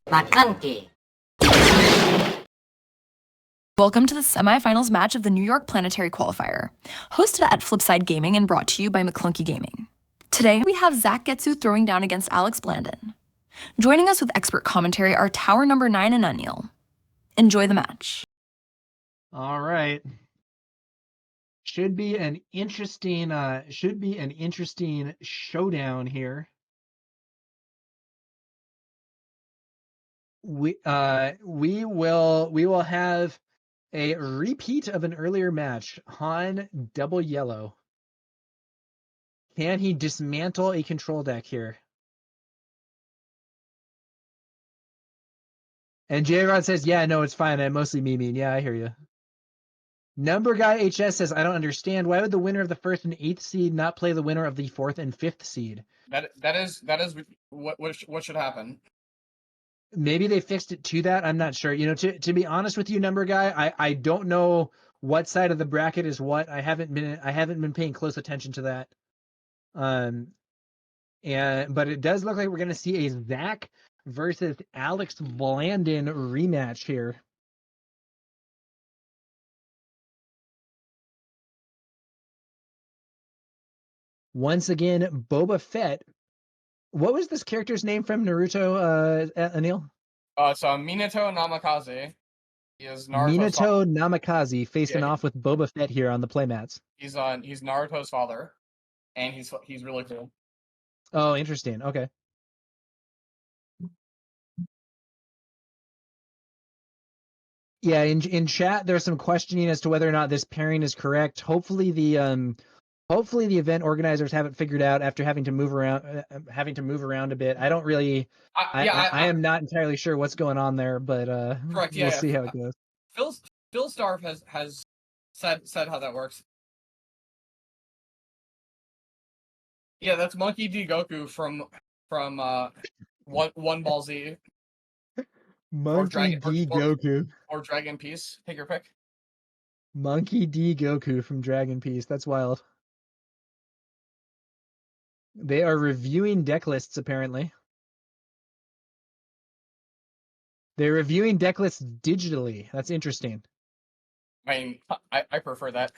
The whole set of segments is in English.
Maclunky. Welcome to the semifinals match of the New York Planetary Qualifier, hosted at Flipside Gaming and brought to you by Maclunky Gaming. Today, we have Zach Getsu throwing down against Alex Blandin. Joining us with expert commentary are Tower Number 9 and Aneil. Enjoy the match. All right. Should be an interesting showdown here. We will have a repeat of an earlier match. Han double yellow. Can he dismantle a control deck here? And J-Rod says, yeah, no, it's fine. I'm mostly memeing. Yeah, I hear you. Number Guy HS says, I don't understand. Why would the winner of the 1st and 8th seed not play the winner of the 4th and 5th seed? That is what should happen. Maybe they fixed it to that. I'm not sure. You know, to be honest with you, Number Guy, I don't know what side of the bracket is what. I haven't been paying close attention to that. But it does look like we're gonna see a Zach versus Alex Blandin rematch here. Once again, Boba Fett. What was this character's name from Naruto, Aneil? So Minato Namikaze. He is Minato Namikaze facing off with Boba Fett here on the playmats. He's Naruto's father, and he's really cool. Oh, interesting. Okay. Yeah, in chat there's some questioning as to whether or not this pairing is correct. Hopefully the event organizers have it figured out after having to move around a bit. I don't really I am not entirely sure what's going on there, but correct, we'll see how it goes. Phil Starf has said how that works. Yeah, that's Monkey D. Goku from One Ball Z. Monkey D. Goku. Or Dragon Piece. Take your pick. Monkey D. Goku from Dragon Piece. That's wild. They are reviewing deck lists, apparently. They're reviewing deck lists digitally. That's interesting. I mean, I prefer that.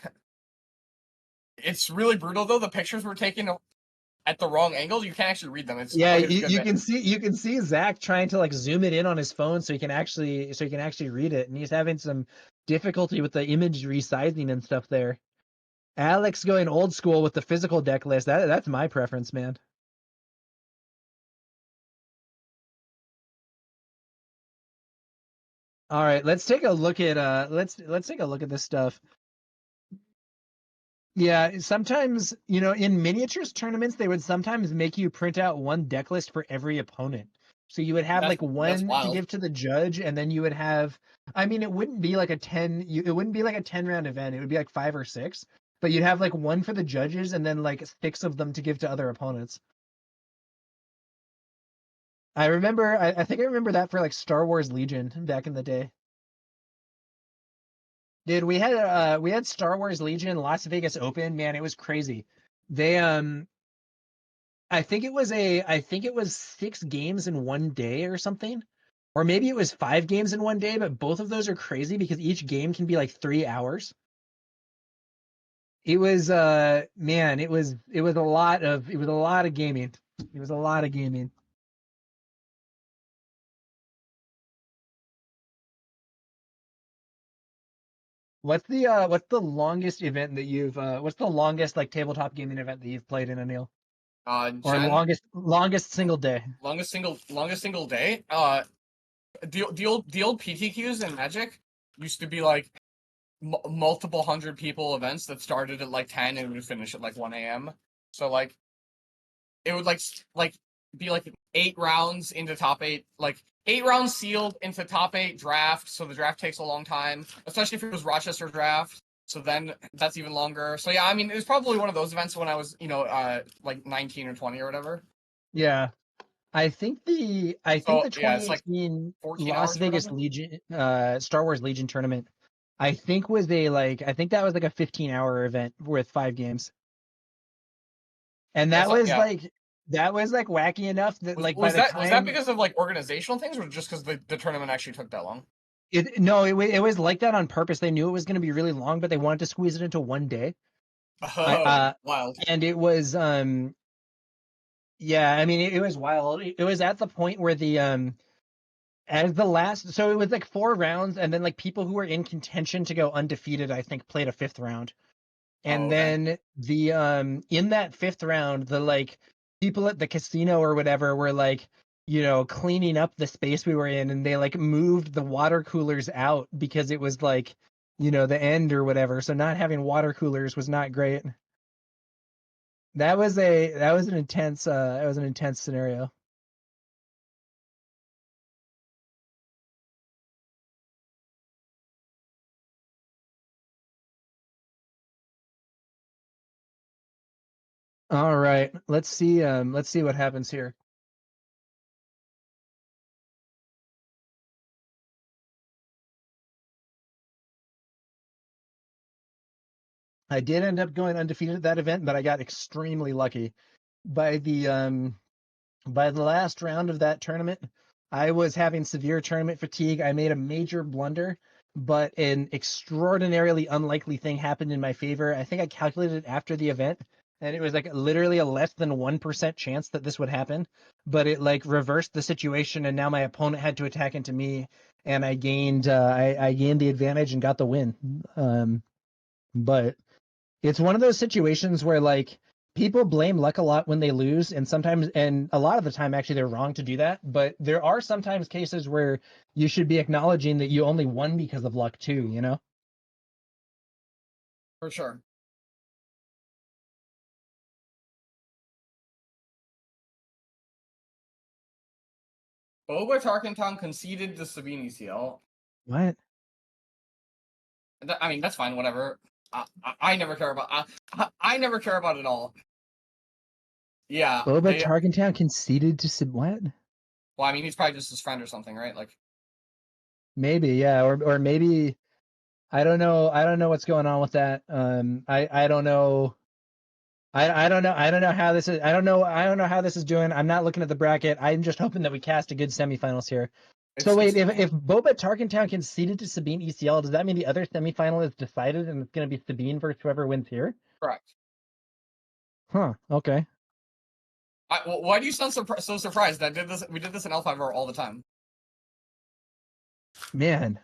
It's really brutal, though. The pictures were taken at the wrong angle. You can't actually read them. It's you can see Zach trying to like zoom it in on his phone so he can actually read it, and he's having some difficulty with the image resizing and stuff there. Alex going old school with the physical deck list. That's my preference, man. All right, let's take a look at let's take a look at this stuff. Yeah, sometimes, you know, in miniatures tournaments, they would sometimes make you print out one deck list for every opponent. So you would have like one to give to the judge, and then you would have, I mean, it wouldn't be like a 10-round event. It would be like 5 or 6, but you'd have like one for the judges and then like 6 of them to give to other opponents. I think I remember that for like Star Wars Legion back in the day. Dude, we had Star Wars Legion Las Vegas Open. Man, it was crazy. They I think it was 6 games in one day or something. Or maybe it was 5 games in one day, but both of those are crazy because each game can be like 3 hours. It was man, it was a lot of gaming. It was a lot of gaming. What's the longest event that you've what's the longest like tabletop gaming event that you've played in, Aneil? Or longest single day. Longest single day. The old PTQs in Magic used to be like multiple hundred people events that started at like 10 and would finish at like 1 a.m. So like it would like be like 8 rounds into top 8, like 8 rounds sealed into top 8 draft. So the draft takes a long time, especially if it was Rochester draft. So then that's even longer. So yeah, I mean, it was probably one of those events when I was, like 19 or 20 or whatever. Yeah. I think the 2018 Las Vegas Legion Star Wars Legion tournament I think that was like a 15-hour event with 5 games. And that was like that was like wacky enough that Was, like was by the that time was that because of like organizational things, or just because the tournament actually took that long? it was like that on purpose. They knew it was going to be really long, but they wanted to squeeze it into one day. Oh, wild. And it was yeah, I mean it was wild. It was at the point where the as the last, so it was like 4 rounds, and then like people who were in contention to go undefeated, I think, played a 5th round. Oh, And okay. then the in that 5th round, the like people at the casino or whatever were like, cleaning up the space we were in, and they like moved the water coolers out because it was like, the end or whatever. So not having water coolers was not great. That was an intense scenario. All right, let's see what happens here. I did end up going undefeated at that event, but I got extremely lucky. By the last round of that tournament, I was having severe tournament fatigue. I made a major blunder, but an extraordinarily unlikely thing happened in my favor. I think I calculated after the event, and it was like literally a less than 1% chance that this would happen, but it like reversed the situation, and now my opponent had to attack into me, and I gained I gained the advantage and got the win. But it's one of those situations where like people blame luck a lot when they lose, and a lot of the time actually they're wrong to do that, but there are sometimes cases where you should be acknowledging that you only won because of luck too. For sure. Boba Tarkenton conceded to Sabine CL. What? I mean, that's fine. Whatever. I never care about. I never care about it all. Yeah, Boba they. Tarkentown conceded to what? Well, I mean, he's probably just his friend or something, right? Like, Maybe, yeah, or maybe I don't know what's going on with that. I don't know. I don't know how this is. I don't know how this is doing. I'm not looking at the bracket. I'm just hoping that we cast a good semifinals here. So wait, if Boba Tarkentown conceded to Sabine ECL, does that mean the other semifinal is decided and it's going to be Sabine versus whoever wins here? correct. Huh. Okay. Why do you sound so surprised? I did this. We did this in L5R all the time. Man,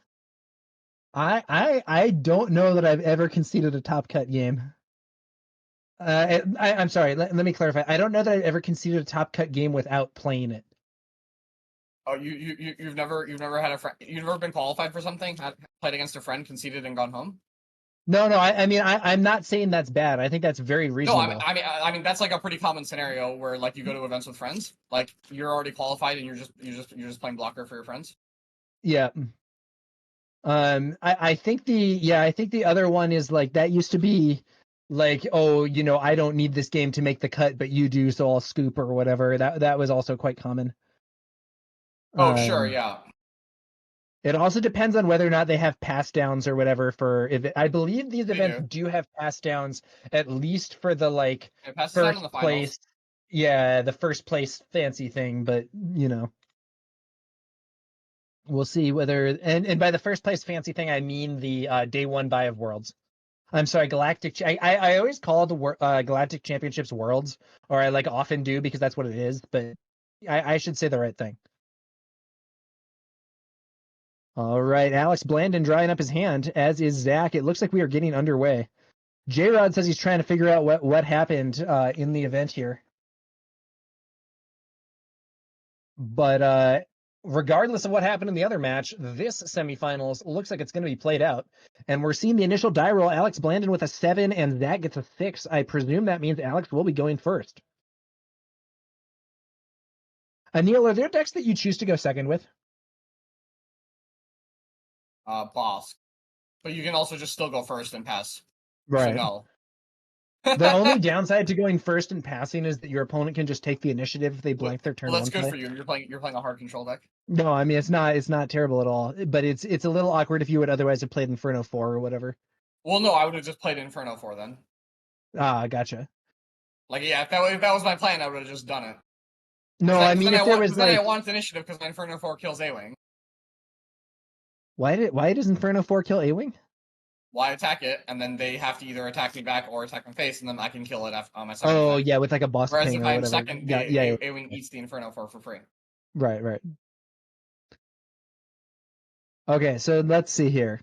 I don't know that I've ever conceded a top cut game. I'm sorry. Let me clarify. I don't know that I've ever conceded a top cut game without playing it. Oh, you've never had a friend. You've never been qualified for something. Played against a friend, conceded, and gone home. No, no. I mean, I'm not saying that's bad. I think that's very No, reasonable. I mean that's like a pretty common scenario where like you go to events with friends, like you're already qualified and you're just playing blocker for your friends. Yeah. I think the other one is like that used to be like, oh, I don't need this game to make the cut, but you do, so I'll scoop or whatever. That was also quite common. Oh, sure, Um, yeah. it also depends on whether or not they have pass downs or whatever for if I believe these They events do. do have pass downs at least for the like It passes down in first the finals. place. Yeah, the first place fancy thing, but we'll see whether and by the first place fancy thing I mean the day one buy of Worlds. I'm sorry, Galactic. I always call the Galactic Championships Worlds, or I like often do because that's what it is. But I should say the right thing. All right, Alex Blandin drying up his hand, as is Zach. It looks like we are getting underway. J Rod says he's trying to figure out what happened in the event here. But regardless of what happened in the other match, this semifinals looks like it's going to be played out. And we're seeing the initial die roll. Alex Blandin with a 7, and Zach gets a 6. I presume that means Alex will be going first. Aneil, are there decks that you choose to go second with? Boss. But you can also just still go first and pass. So Right. no. The only downside to going first and passing is that your opponent can just take the initiative if they blank their turn Well, that's one good play. for you. You're playing a hard control deck. No, I mean it's not terrible at all. But it's a little awkward if you would otherwise have played Inferno 4 or whatever. Well, no, I would have just played Inferno 4 then. Ah, gotcha. Like, yeah, if that was my plan, I would have just done it. No, I mean, if there was then I like, want initiative because my Inferno 4 kills A-Wing. why does Inferno 4 kill A-Wing? Why attack it, and then they have to either attack me back or attack my face, and then I can kill it on my second Oh, attack. yeah, with like a boss Whereas ping if or I'm whatever. second, Yeah. A-Wing eats the Inferno 4 for free. Right. Okay, so let's see here.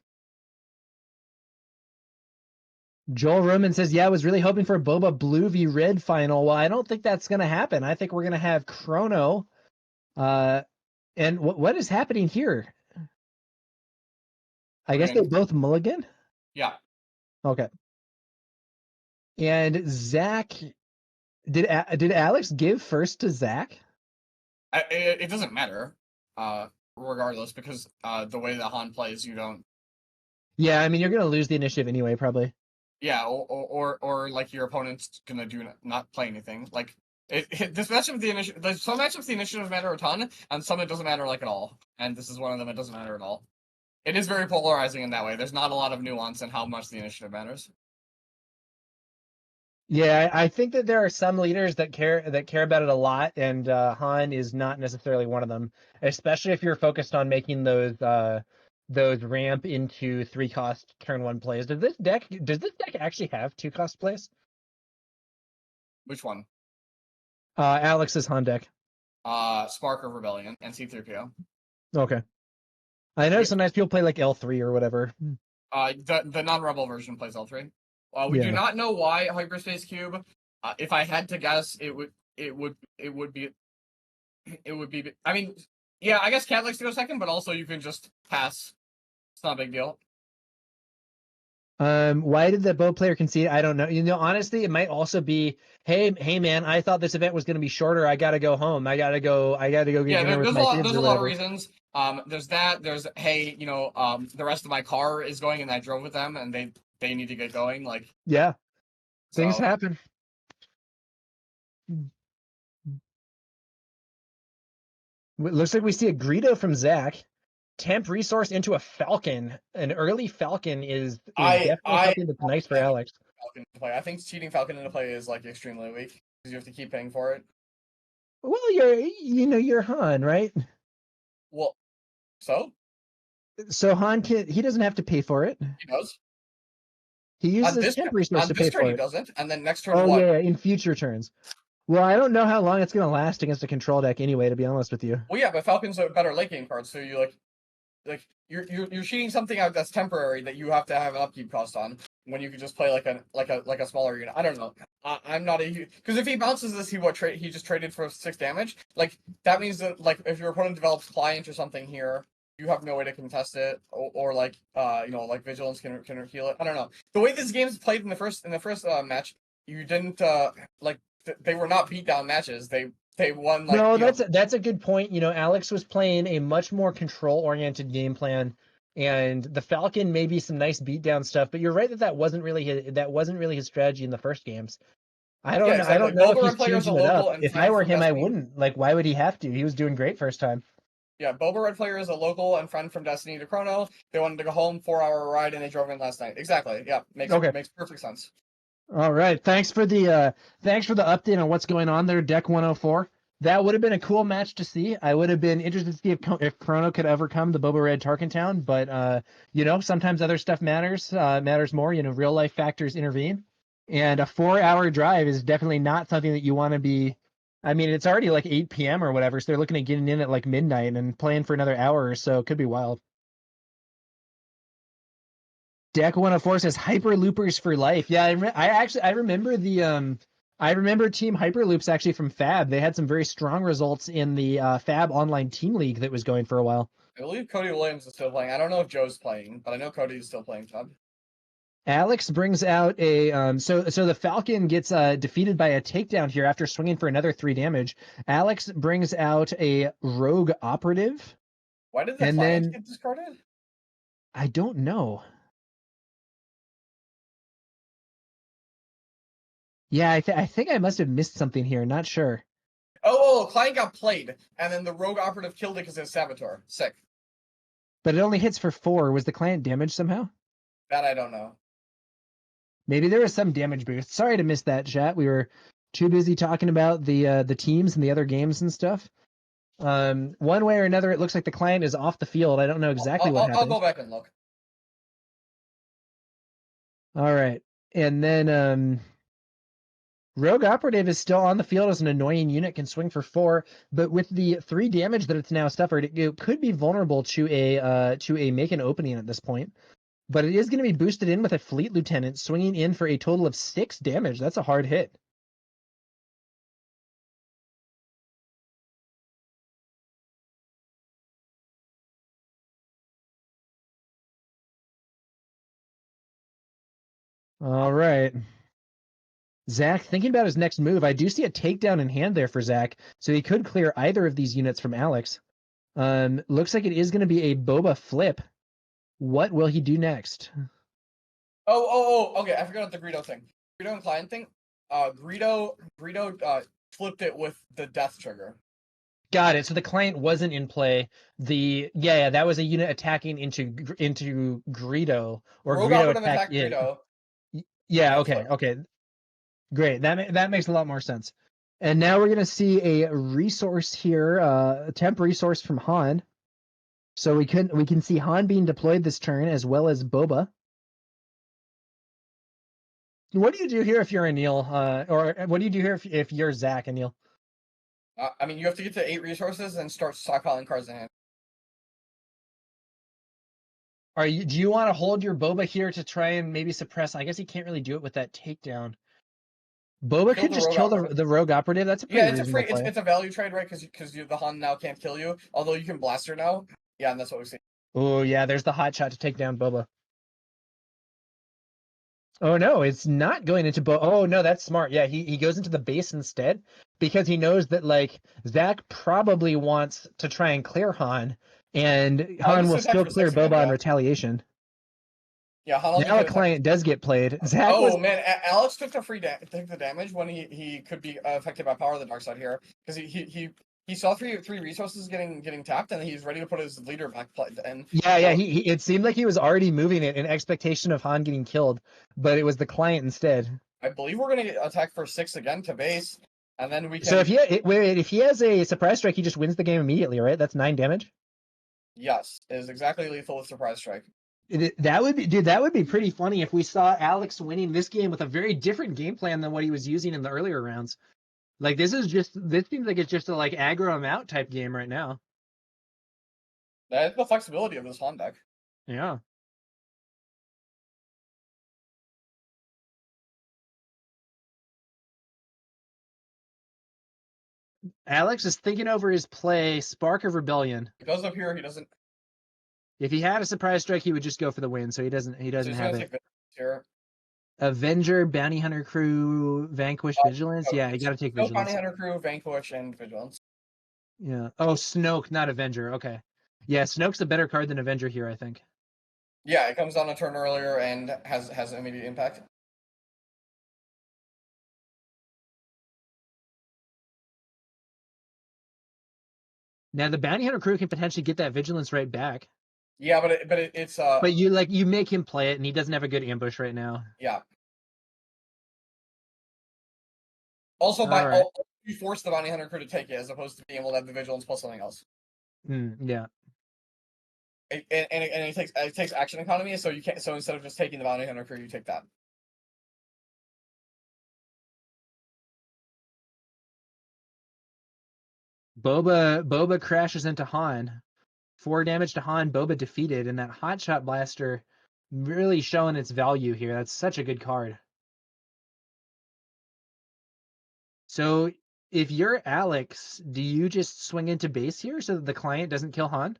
Joel Roman says, yeah, I was really hoping for a Boba Blue v Red final. Well, I don't think that's going to happen. I think we're going to have Chrono. And what is happening here? I guess they both mulligan? Yeah. Okay. And Zach, did Alex give first to Zach? It doesn't matter, regardless, because the way that Han plays, you don't. Yeah, I mean, you're going to lose the initiative anyway, probably. Yeah, or like your opponent's gonna not play anything. Like this matchup, the initiative. Some matchups the initiative matter a ton, and some it doesn't matter like at all. And this is one of them. It doesn't matter at all. It is very polarizing in that way. There's not a lot of nuance in how much the initiative matters. Yeah, I think that there are some leaders that care about it a lot, and Han is not necessarily one of them. Especially if you're focused on making those ramp into 3-cost turn 1 plays. Does this deck actually have 2-cost plays? Which one? Alex's Han deck. Spark of Rebellion and C3PO. Okay. I know sometimes people play like L3 or whatever. The non-rebel version plays L3. We do not know why Hyperspace Cube. If I had to guess, it would be. I mean, yeah, I guess Cat likes to go second, but also you can just pass. It's not a big deal. Why did the bow player concede? I don't know. Honestly, it might also be, hey man, I thought this event was going to be shorter. I got to go home. I got to go get dinner with my kids. There's a lot of reasons. There's that. There's, hey, the rest of my car is going, and I drove with them, and they need to get going. Like, yeah, things happen. It looks like we see a Greedo from Zach. Temp resource into a Falcon. An early Falcon is definitely something that's nice for Alex. Falcon to play. I think cheating Falcon into play is like extremely weak because you have to keep paying for it. Well, you're Han, right? Well, so Han he doesn't have to pay for it. He does. He uses his temp resource to pay for it. He doesn't, and then next turn. Oh yeah, in future turns. Well, I don't know how long it's going to last against a control deck anyway, to be honest with you. Well, yeah, but Falcon's a better late game card, so you you're cheating something out that's temporary that you have to have an upkeep cost on when you could just play like a smaller unit. I don't know. I'm not a because if he bounces this, he just traded for 6 damage. Like that means that like if your opponent develops Client or something here, you have no way to contest it, or like like Vigilance can heal it. I don't know. The way this game is played in the first match, you didn't they were not beatdown matches. They won like. No, that's a good point. Alex was playing a much more control-oriented game plan, and the Falcon maybe some nice beatdown stuff. But you're right that wasn't really his strategy in the first games. I don't know. Exactly. I don't know Boba if he's changing it up. If I were him, I wouldn't. Like, why would he have to? He was doing great first time. Yeah, Boba Red player is a local and friend from Destiny to Chrono. They wanted to go home, 4-hour ride, and they drove in last night. Exactly. Yeah, makes perfect sense. All right. Thanks for the update on what's going on there, Deck 104. That would have been a cool match to see. I would have been interested to see if Chrono could overcome the Boba Red Tarkentown, but sometimes other stuff matters more. Real life factors intervene, and a 4-hour drive is definitely not something that you want to be. I mean, it's already like 8 p.m. or whatever, so they're looking at getting in at like midnight and playing for another hour or so. It could be wild. Deck 104 says Hyper Loopers for life. Yeah, I remember I remember Team Hyperloops actually from Fab. They had some very strong results in the Fab Online Team League that was going for a while. I believe Cody Williams is still playing. I don't know if Joe's playing, but I know Cody is still playing Fab. Alex brings out a so the Falcon gets defeated by a takedown here after swinging for another 3 damage. Alex brings out a Rogue Operative. Why did the Client get discarded? I don't know. Yeah, I think I must have missed something here. Not sure. Oh, Client got played, and then the Rogue Operative killed it because it's Saboteur. Sick. But it only hits for 4. Was the Client damaged somehow? That I don't know. Maybe there was some damage boost. Sorry to miss that, chat. We were Too busy talking about the teams and the other games and stuff. One way or another, it looks like the client is off the field. I don't know exactly what I'll happened. go back and look. All right, and then Rogue Operative is still on the field as an annoying unit, can swing for 4, but with the 3 damage that it's now suffered, it could be vulnerable to a make an opening at this point. But it is going to be boosted in with a Fleet Lieutenant swinging in for a total of 6 damage. That's a hard hit. All right. Zach, thinking about his next move, I do see a takedown in hand there for Zach, so he could clear either of these units from Alex. Looks like it is going to be a Boba flip. What will he do next? Okay. I forgot about the Greedo thing. Greedo and client thing. Greedo flipped it with the death trigger. Got it. So the client wasn't in play. That was a unit attacking into Greedo, or Rogue Greedo Operative attacked attacked it. Greedo. Yeah. and Okay. flipped. Okay. Great. That makes a lot more sense. And now we're gonna see a resource here, a temp resource from Han. So we can see Han being deployed this turn as well as Boba. What do you do here if you're Aneil? Or what do you do here if you're Zach, Aneil? I mean, you have to get to 8 resources and start stockpiling cards in hand. Do you want to hold your Boba here to try and maybe suppress? I guess he can't really do it with that takedown. Boba Kill could the just Rogue kill Operative. the Rogue Operative. That's a Yeah, pretty reasonable play. it's a value trade, right? Because the Han now can't kill you. Although you can blast her now. Yeah, and that's what we see. Oh yeah, there's the hot shot to take down Boba. Oh no, it's not going into Boba. Oh no, that's smart. Yeah, he goes into the base instead because he knows that like Zach probably wants to try and clear Han, and Han just will attack still for clear 6 again, Boba on yeah. retaliation. Yeah, Han only Now a can attack. client does get played. Zach was Man, Alex took the damage when he could be affected by power of the dark side here because he saw three resources getting tapped and he's ready to put his leader back and yeah. He it seemed like he was already moving it in expectation of Han getting killed, but it was the client instead. I believe we're gonna attack for 6 again to base, and then we can. So if he has a surprise strike, he just wins the game immediately, right? That's 9 damage. Yes, it is exactly lethal with surprise strike. That would be pretty funny if we saw Alex winning this game with a very different game plan than what he was using in the earlier rounds. Like this seems like it's just a like aggro him out type game right now. That's the flexibility of this Han deck. Yeah. Alex is thinking over his play, Spark of Rebellion. He goes up here, he doesn't. If he had a surprise strike, he would just go for the win. So he doesn't have it. Here. Avenger, Bounty Hunter Crew, Vanquish, Vigilance. Yeah, you got to take Vigilance. Bounty Hunter Crew, Vanquish, and Vigilance. Yeah. Oh, Snoke, not Avenger. Okay. Yeah, Snoke's a better card than Avenger here, I think. Yeah, it comes on a turn earlier and has immediate impact. Now the Bounty Hunter Crew can potentially get that Vigilance right back. Yeah, but it's But you make him play it, and he doesn't have a good ambush right now. Yeah. Also, you force the Bounty Hunter Crew to take it as opposed to being able to have the Vigilance plus something else. Yeah. And it takes action economy, so you can't. So instead of just taking the Bounty Hunter Crew, you take that. Boba crashes into Han. 4 damage to Han. Boba defeated, and that Hotshot Blaster really showing its value here. That's such a good card. So if you're Alex, do you just swing into base here so that the client doesn't kill Han?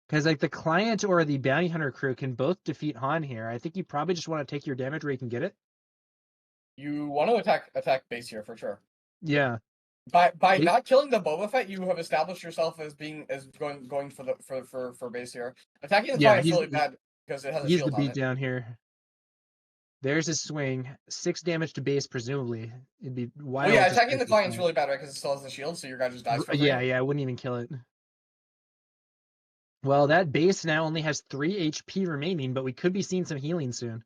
Because like the client or the Bounty Hunter Crew can both defeat Han here. I think you probably just want to take your damage where you can get it. You want to attack base here for sure. Yeah. By not killing the Boba Fett, you have established yourself as going for base here. Attacking the client is really bad because it has a shield on it. He's the beatdown here. There's his swing. 6 damage to base, presumably. It'd be wild. Well, yeah, attacking the client's really bad, right? Because it still has the shield, so your guy just dies for free. Yeah, I wouldn't even kill it. Well, that base now only has 3 HP remaining, but we could be seeing some healing soon.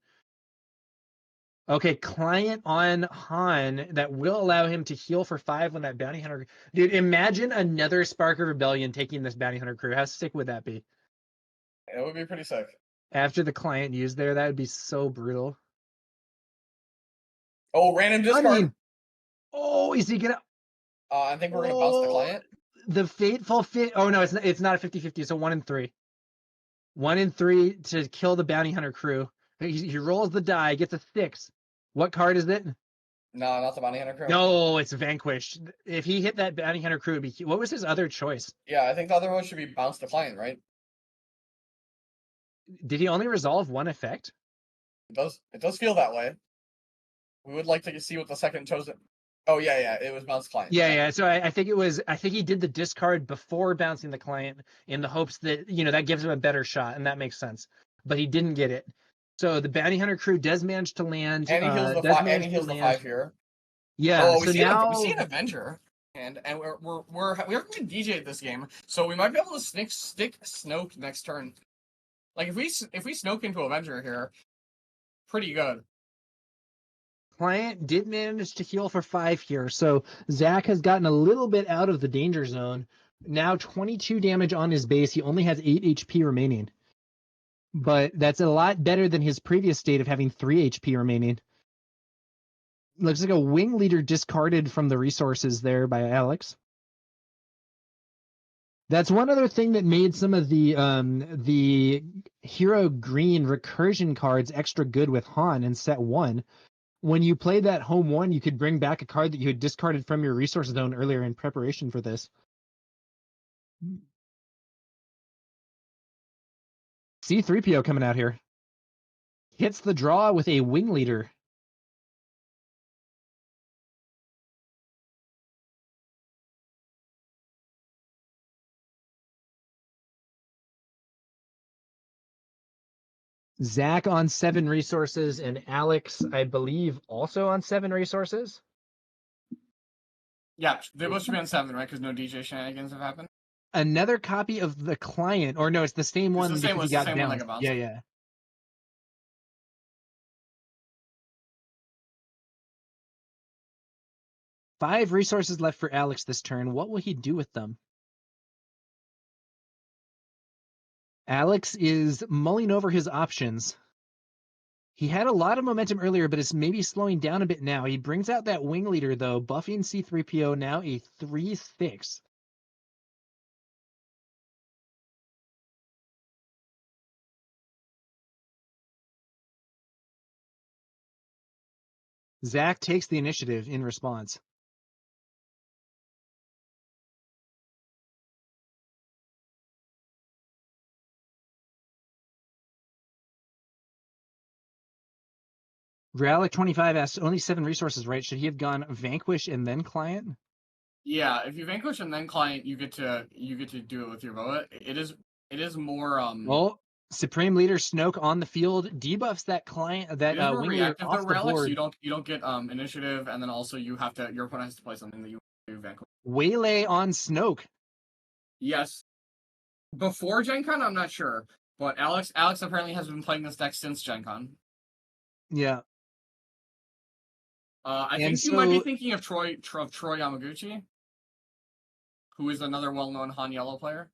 Okay, client on Han that will allow him to heal for 5 when that bounty hunter. Dude, imagine another Spark of Rebellion taking this bounty hunter crew. How sick would that be? It would be pretty sick. After the client used there, that would be so brutal. Oh, random discard. Running. Oh, is he gonna? I think we're gonna bounce the client. The fateful fit. Oh no, it's not a 50-50. It's a 1 in 3. 1 in 3 to kill the bounty hunter crew. He rolls the die, gets a 6. What card is it? No, not the bounty hunter crew. No, it's vanquished. If he hit that bounty hunter crew, it'd be. What was his other choice? Yeah, I think the other one should be bounce the client, right? Did he only resolve 1 effect? It does feel that way. We would like to see what the second chosen. Oh yeah, it was bounce client. Yeah. So I think it was. I think he did the discard before bouncing the client in the hopes that that gives him a better shot, and that makes sense. But he didn't get it. So the bounty hunter crew does manage to land. And he heals the 5. And he heals the 5 here. Yeah. Oh, so now we see an Avenger, and we're going to DJ this game, so we might be able to stick Snoke next turn. Like if we Snoke into Avenger here, pretty good. Client did manage to heal for 5 here, so Zach has gotten a little bit out of the danger zone. Now 22 damage on his base. He only has 8 HP remaining. But that's a lot better than his previous state of having 3 HP remaining. Looks like a wing leader discarded from the resources there by Alex. That's one other thing that made some of the hero green recursion cards extra good with Han in set 1. When you played that home 1, you could bring back a card that you had discarded from your resource zone earlier in preparation for this. C-3PO coming out here. Hits the draw with a wing leader. Zach on 7 resources and Alex, I believe, also on 7 resources. Yeah, they both should be on 7, right? Because no DJ shenanigans have happened. Another copy of the client, or no, it's the same one because he got bounced. Yeah. 5 resources left for Alex this turn. What will he do with them? Alex is mulling over his options. He had a lot of momentum earlier, but it's maybe slowing down a bit now. He brings out that wing leader, though, buffing C-3PO, now a 3/6. Zach takes the initiative in response. Gralic25 asks, only 7 resources, right? Should he have gone Vanquish and then Client? Yeah, if you Vanquish and then Client, you get to do it with your Boba. It is more Well, Supreme Leader Snoke on the field debuffs that client that wing leader off the board. You don't get initiative, and then also your opponent has to play something that you Vanquish. Waylay on Snoke. Yes. Before Gen Con, I'm not sure, but Alex apparently has been playing this deck since Gen Con. Yeah. I think you might be thinking of Troy Yamaguchi, who is another well-known Han Yellow player.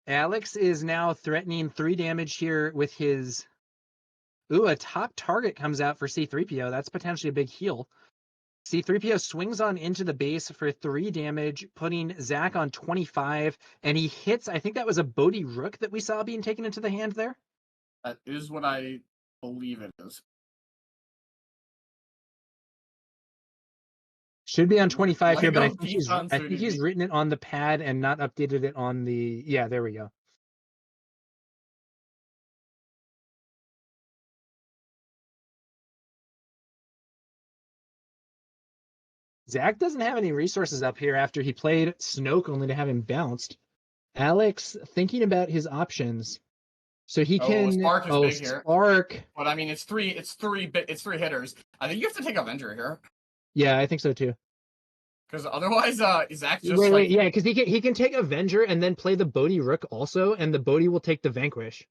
Alex is now threatening 3 damage here with his. Ooh, a top target comes out for C-3PO. That's potentially a big heal. C-3PO swings on into the base for 3 damage, putting Zach on 25, and he hits. I think that was a Bodhi Rook that we saw being taken into the hand there. That is what I believe it is. Should be on 25 here, but I think he's written it on the pad and not updated it on the. Yeah, there we go. Zach doesn't have any resources up here after he played Snoke, only to have him bounced. Alex thinking about his options, so he can. Spark is big here. Spark. But I mean, it's three hitters. I think you have to take Avenger here. Yeah, I think so too. Because otherwise, Zach just wait, yeah, because he can take Avenger and then play the Bodhi Rook also, and the Bodhi will take the Vanquish.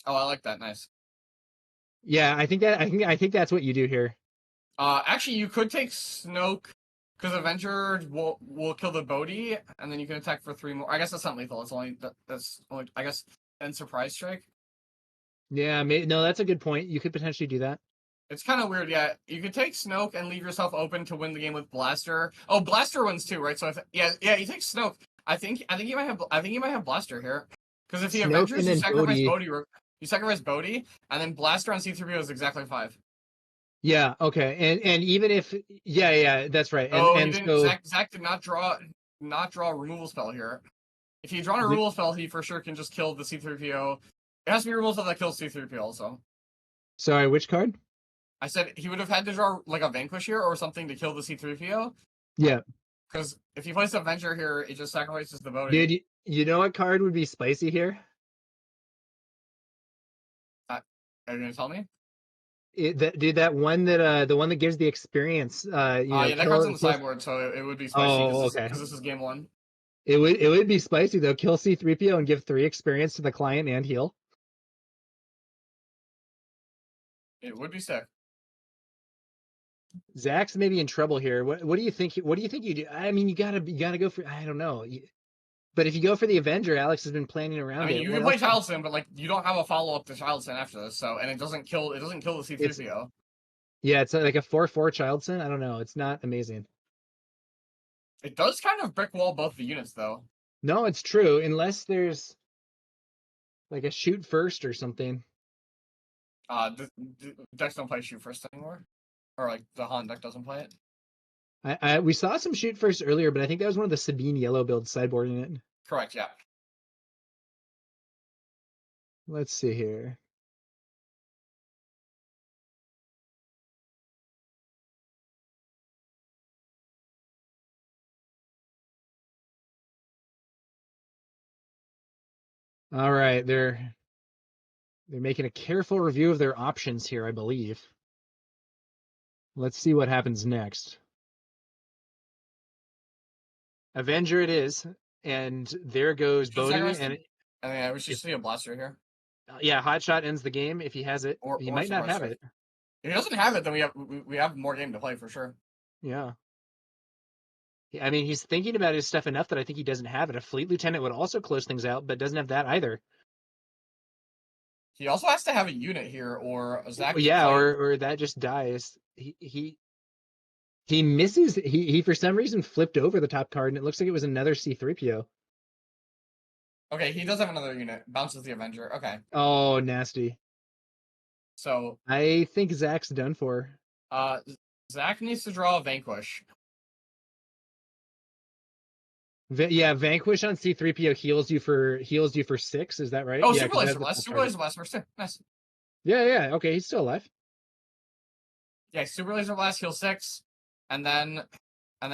Oh, I like that. Nice. Yeah, I think that's what you do here. Actually, you could take Snoke because Avenger will kill the Bodhi, and then you can attack for 3 more. I guess that's not lethal. It's only that's only I guess and surprise strike. Yeah, no, that's a good point. You could potentially do that. It's kind of weird. Yeah, you could take Snoke and leave yourself open to win the game with Blaster. Oh, Blaster wins too, right? So yeah, you take Snoke. I think you might have Blaster here because if he Snoke and Avengers, you then sacrifice Bodhi. Bodhi. You sacrifice Bodhi, and then Blaster on C3PO is exactly 5. Yeah, okay. And even if yeah, that's right. Oh, he And didn't. so Zach did not draw a removal spell here. If he drawn a removal spell, he for sure can just kill the C3PO. It has to be a removal spell that kills C3PO also. sorry, which card? I said he would have had to draw like a Vanquish here or something to kill the C3PO. Yeah. Because if he plays Avenger here, it just sacrifices the Bodhi. Dude, you know what card would be spicy here? Are you gonna tell me? That one that the one that gives the experience. Yeah, that card's in the sideboard, so it would be spicy because okay. this is game 1. It would be spicy though. Kill C3PO and give 3 experience to the client and heal. It would be sick. Zach's maybe in trouble here. What do you think? What do you think you do? I mean, you gotta go for. I don't know. But if you go for the Avenger, Alex has been planning around I mean, it. you can play Childson, but like you don't have a follow up to Childson after this, so and it doesn't kill the C3PO. Yeah, it's like a 4/4 Childson. I don't know. It's not amazing. It does kind of brick wall both the units though. No, it's true. Unless there's like a shoot first or something. The decks don't play shoot first anymore, or like the Han deck doesn't play it. We saw some shoot first earlier, but I think that was one of the Sabine yellow builds sideboarding it. Correct, yeah. Let's see here. All right, they're making a careful review of their options here, I believe. Let's see what happens next. Avenger it is, and there goes Bodhi, and I mean, we should see a Blaster here. Yeah, Hotshot ends the game if he has it. He might not have it. If he doesn't have it, then we have more game to play for sure. Yeah. I mean, he's thinking about his stuff enough that I think he doesn't have it. A Fleet Lieutenant would also close things out, but doesn't have that either. He also has to have a unit here, or a Zach. Yeah, or that just dies. He misses. He for some reason flipped over the top card, and it looks like it was another C3PO. Okay, he does have another unit. Bounces the Avenger. Okay. Oh, nasty. So I think Zach's done for. Zach needs to draw a Vanquish. Yeah, Vanquish on C3PO heals you for 6. Is that right? Oh, yeah, Super Laser Blast. Super Laser Blast first. Nice. Yeah. Okay, he's still alive. Yeah, Super Laser Blast heals 6, and then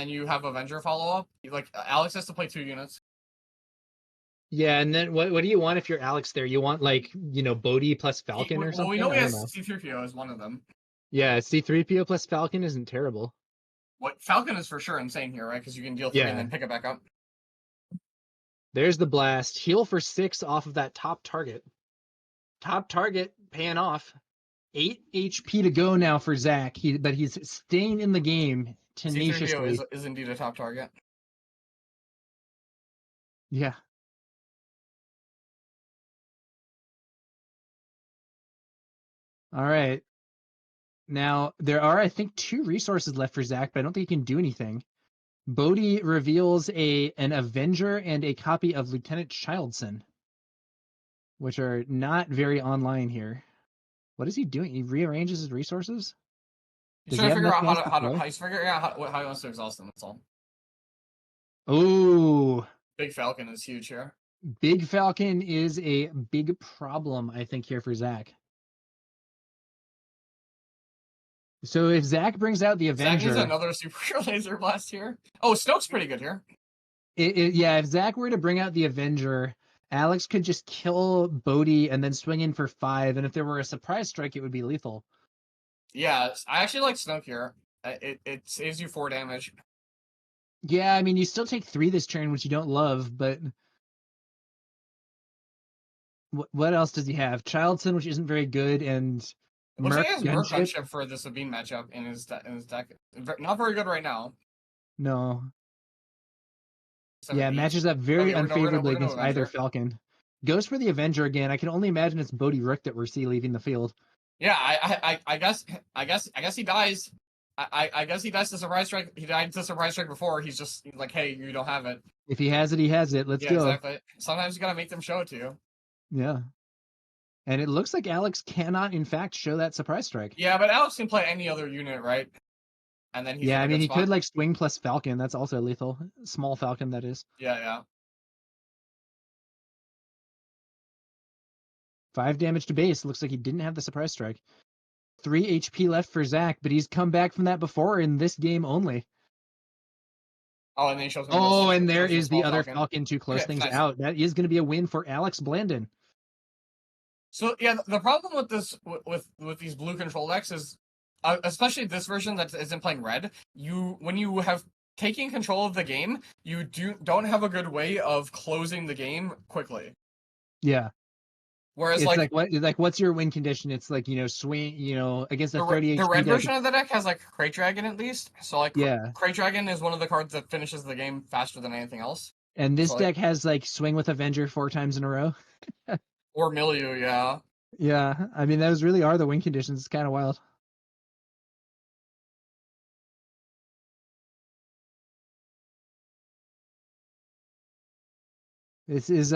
you have Avenger follow up. Like Alex has to play 2 units. Yeah, and then what do you want if you're Alex there? You want like Bodhi plus Falcon or something? Well, we know he has C3PO as one of them. Yeah, C3PO plus Falcon isn't terrible. What Falcon is for sure insane here, right? Because you can deal 3 and then pick it back up. There's the blast. Heal for 6 off of that top target. Top target paying off. 8 HP to go now for Zach. But he's staying in the game tenaciously. C3PO is indeed a top target. Yeah. All right. Now, there are, I think, 2 resources left for Zach, but I don't think he can do anything. Bodhi reveals an Avenger and a copy of Lieutenant Childson, which are not very online here. What is he doing? He rearranges his resources? He's trying to figure out how he's figuring out how he wants to exhaust them, that's all. Oh. Big Falcon is huge here. Big Falcon is a big problem, I think, here for Zach. So if Zach brings out the Avenger... Zach needs another Super Laser Blast here. Oh, Snoke's pretty good here. Yeah, if Zach were to bring out the Avenger, Alex could just kill Bodhi and then swing in for 5, and if there were a surprise strike, it would be lethal. Yeah, I actually like Snoke here. It saves you 4 damage. Yeah, I mean, you still take 3 this turn, which you don't love, but... What else does he have? Childson, which isn't very good, and It looks like Merc he has Merc gunship. gunship for the Sabine matchup in his deck. Not very good right now. No. 7 Yeah, 8. matches up very Okay, we're unfavorably gonna against either Avenger. Falcon. Goes for the Avenger again. I can only imagine it's Bodhi Rook that we're see leaving the field. Yeah, I guess he dies. I guess he dies to Surprise Strike. He died to Surprise Strike before. He's just like, hey, you don't have it. If he has it, he has it. Let's Yeah, go. exactly. Sometimes you gotta make them show it to you. Yeah. And it looks like Alex cannot, in fact, show that Surprise Strike. Yeah, but Alex can play any other unit, right? And then he's Yeah, in a I mean, good he spot. could like swing plus Falcon. That's also lethal. Small Falcon, that is. Yeah. 5 damage to base. Looks like he didn't have the Surprise Strike. 3 HP left for Zach, but he's come back from that before in this game only. Oh, and then he shows him. Oh, and there shows the is the small other Falcon. Falcon to close Okay, things nice. out. That is going to be a win for Alex Blandin. So yeah, the problem with this with these blue control decks is, especially this version that isn't playing red. When you have taken control of the game, you don't have a good way of closing the game quickly. Yeah. Whereas It's like what's your win condition? It's like, swing, against a 30 the HP red deck. version of the deck has like Crate Dragon at least. So like Yeah. Crate Dragon is one of the cards that finishes the game faster than anything else. And this So, deck has like swing with Avenger 4 times in a row. Or Milieu, yeah. Yeah, I mean those really are the win conditions. It's kind of wild. This is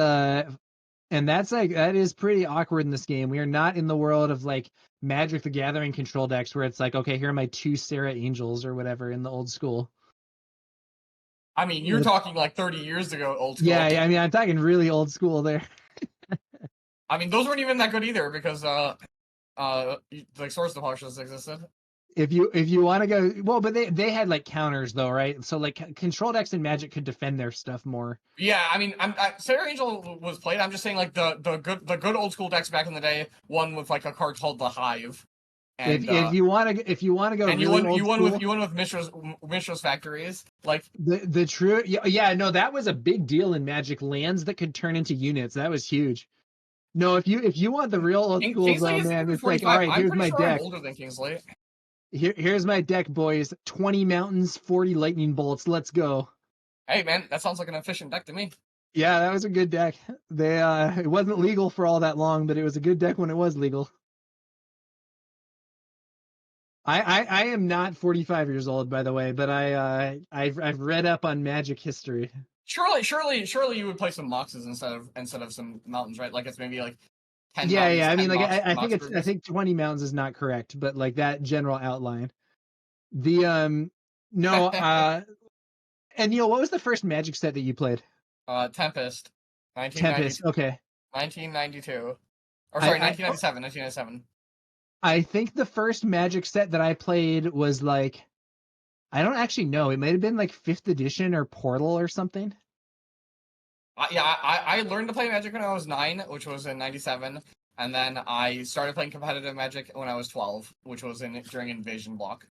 and that is pretty awkward in this game. We are not in the world of like Magic the Gathering control decks where it's like, okay, here are my 2 Sarah Angels or whatever in the old school. I mean, you're talking like 30 years ago, old school. Yeah, I mean I'm talking really old school there. I mean, those weren't even that good either because like Source of Polishes existed. If you want to go, well, but they had like counters though, right? So like control decks in Magic could defend their stuff more. Yeah, I mean, Sarah Angel was played. I'm just saying, like the good old school decks back in the day, one with like a card called the Hive, and If you want to go, and really you won old school, with Mishra's Factories, like the true yeah no, that was a big deal in Magic. Lands that could turn into units, that was huge. No, if you want the real old school Kingsley though, is man, it's 45. like, all right, I'm here's pretty my sure deck. I'm older than Kingsley. Here's my deck, boys. 20 mountains, 40 lightning bolts. Let's go. Hey man, that sounds like an efficient deck to me. Yeah, that was a good deck. They it wasn't legal for all that long, but it was a good deck when it was legal. I am not 45 years old, by the way, but I've read up on Magic history. Surely you would play some Moxes instead of some mountains, right? Like it's maybe like 10 Yeah, mountains. yeah. I mean, 10 like Mox, I Mox think I burgers. think 20 mountains is not correct, but like that general outline. The no and Neil, what was the first Magic set that you played? Tempest, Tempest. Okay. 1992. Or sorry, I 1997. 1997. I think the first Magic set that I played was like, I don't actually know. It might have been like 5th edition or Portal or something. I learned to play Magic when I was 9, which was in 97, and then I started playing competitive Magic when I was 12, which was during Invasion Block.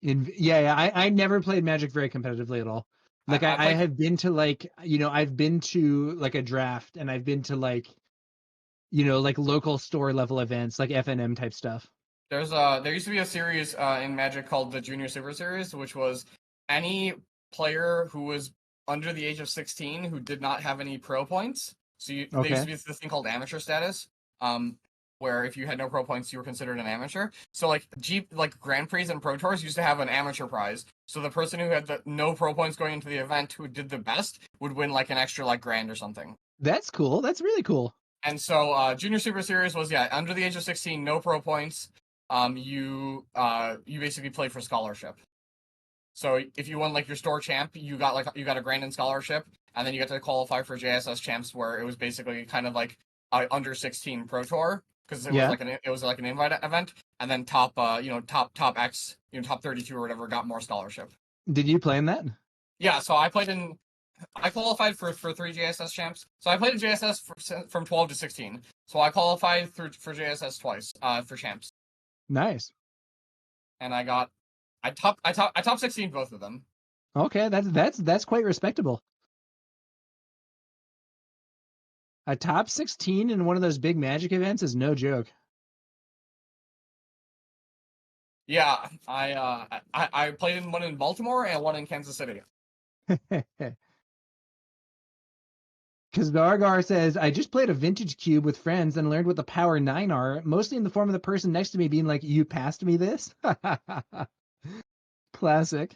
I never played Magic very competitively at all. Like I have been to like, I've been to like a draft, and I've been to like, like local store level events, like FNM type stuff. There used to be a series in Magic called the Junior Super Series, which was any player who was under the age of 16 who did not have any pro points. So there used to be this thing called amateur status, where if you had no pro points, you were considered an amateur. So like Grand Prix and Pro Tours used to have an amateur prize. So the person who had no pro points going into the event who did the best would win like an extra like grand or something. That's cool. That's really cool. And so Junior Super Series was under the age of 16, no pro points. You basically played for scholarship. So if you won like your store champ, you got a grand in scholarship, and then you got to qualify for JSS champs, where it was basically kind of like under 16 pro tour, because it was like an invite event, and then top X, top 32 or whatever got more scholarship. Did you play in that? Yeah, so I qualified for 3 JSS champs. So I played in JSS from 12 to 16. So I qualified for JSS twice for champs. Nice. And I top 16 both of them. Okay, that's quite respectable. A top 16 in one of those big Magic events is no joke. Yeah, I played in one in Baltimore and one in Kansas City. Because Dargar says, I just played a vintage cube with friends and learned what the power 9 are, mostly in the form of the person next to me being like, you passed me this? Classic.